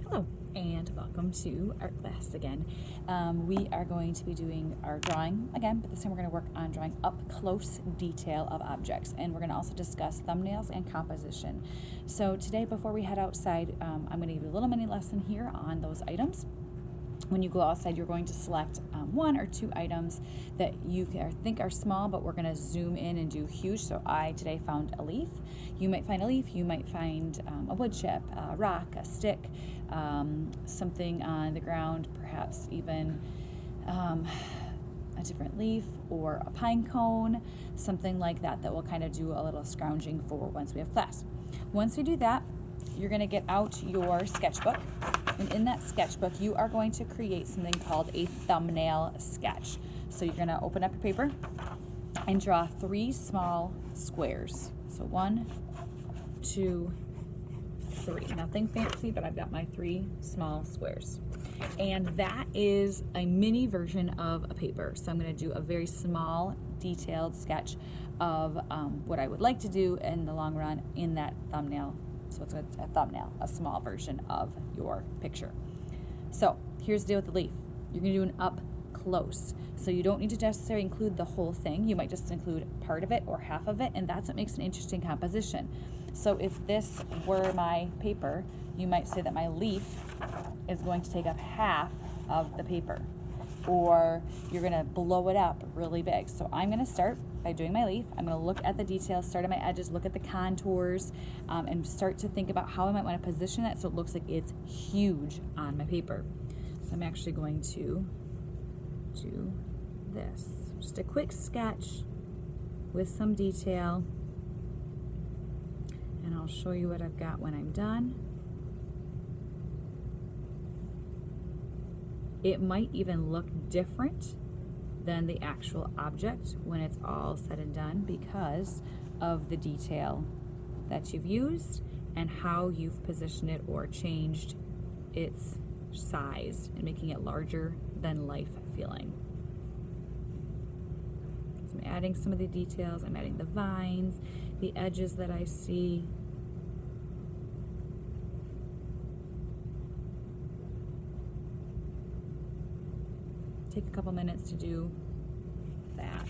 Hello and welcome to art class again. We are going to be doing our drawing again, but this time we're going to work on drawing up close detail of objects, and we're going to also discuss thumbnails and composition. So today, before we head outside, I'm going to give you a little mini lesson here on those items. When you go outside, you're going to select one or two items that you think are small, but we're going to zoom in and do huge. So I today found a leaf. You might find a leaf. You might find a wood chip, a rock, a stick, something on the ground, perhaps even a different leaf or a pine cone, something like that that we'll kind of do a little scrounging for once we have class. Once we do that, you're going to get out your sketchbook, and in that sketchbook you are going to create something called a thumbnail sketch. So you're going to open up your paper and draw 3 small squares. So 1, 2, 3. Nothing fancy, but I've got my 3 small squares. And that is a mini version of a paper. So I'm going to do a very small, detailed sketch of what I would like to do in the long run in that thumbnail. So it's a thumbnail, a small version of your picture. So here's the deal with the leaf. You're going to do an up close. So you don't need to necessarily include the whole thing. You might just include part of it or half of it, and that's what makes an interesting composition. So if this were my paper, you might say that my leaf is going to take up half of the paper, or you're going to blow it up really big. So I'm going to start by doing my leaf. I'm going to look at the details, start at my edges, look at the contours, and start to think about how I might want to position that so it looks like it's huge on my paper. So I'm actually going to do this. Just a quick sketch with some detail, and I'll show you what I've got when I'm done. It might even look different than the actual object when it's all said and done because of the detail that you've used and how you've positioned it or changed its size and making it larger than life feeling. So I'm adding some of the details. I'm adding the vines, the edges that I see. Take a couple minutes to do that.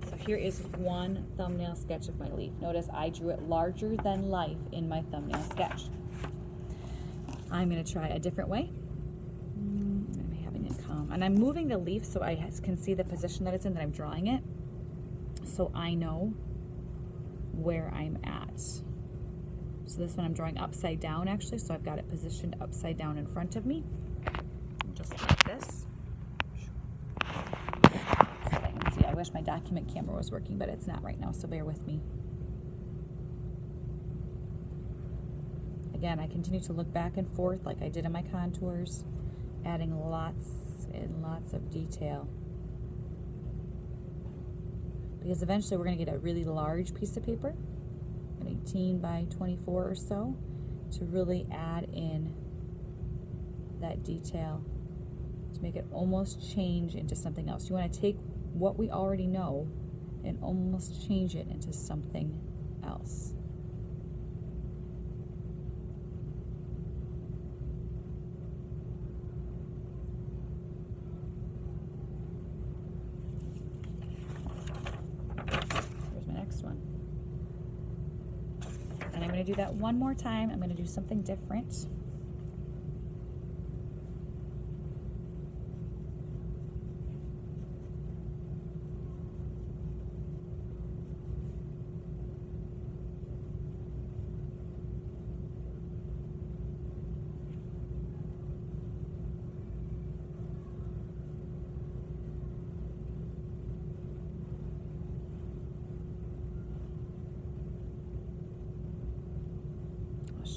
So here is one thumbnail sketch of my leaf. Notice I drew it larger than life in my thumbnail sketch. I'm going to try a different way. I'm having it come. And I'm moving the leaf so I can see the position that it's in, that I'm drawing it, so I know where I'm at. So this one I'm drawing upside down actually, so I've got it positioned upside down in front of me. Just like this. I wish my document camera was working, but it's not right now, so bear with me. Again, I continue to look back and forth like I did in my contours, adding lots and lots of detail. Because eventually we're going to get a really large piece of paper, an 18 by 24 or so, to really add in that detail to make it almost change into something else. You want to take what we already know and almost change it into something else. Here's my next one. And I'm going to do that one more time. I'm going to do something different.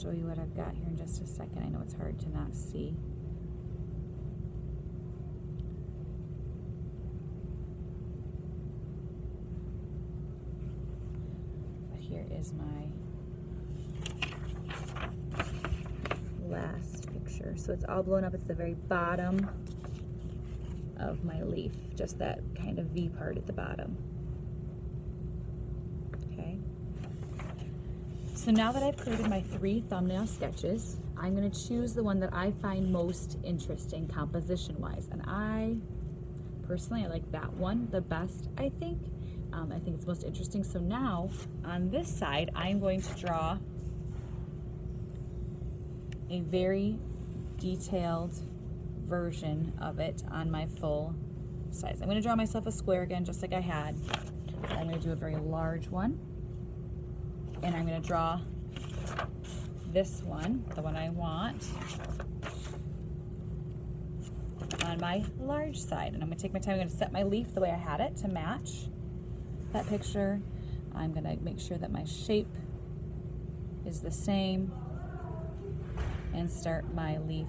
Show you what I've got here in just a second. I know it's hard to not see. But here is my last picture. So it's all blown up. It's the very bottom of my leaf, just that kind of V part at the bottom. So now that I've created my 3 thumbnail sketches, I'm going to choose the one that I find most interesting composition-wise. And I like that one the best, I think. I think it's most interesting. So now on this side, I'm going to draw a very detailed version of it on my full size. I'm going to draw myself a square again, just like I had. I'm going to do a very large one. And I'm going to draw this one, the one I want, on my large side. And I'm going to take my time. I'm going to set my leaf the way I had it to match that picture. I'm going to make sure that my shape is the same and start my leaf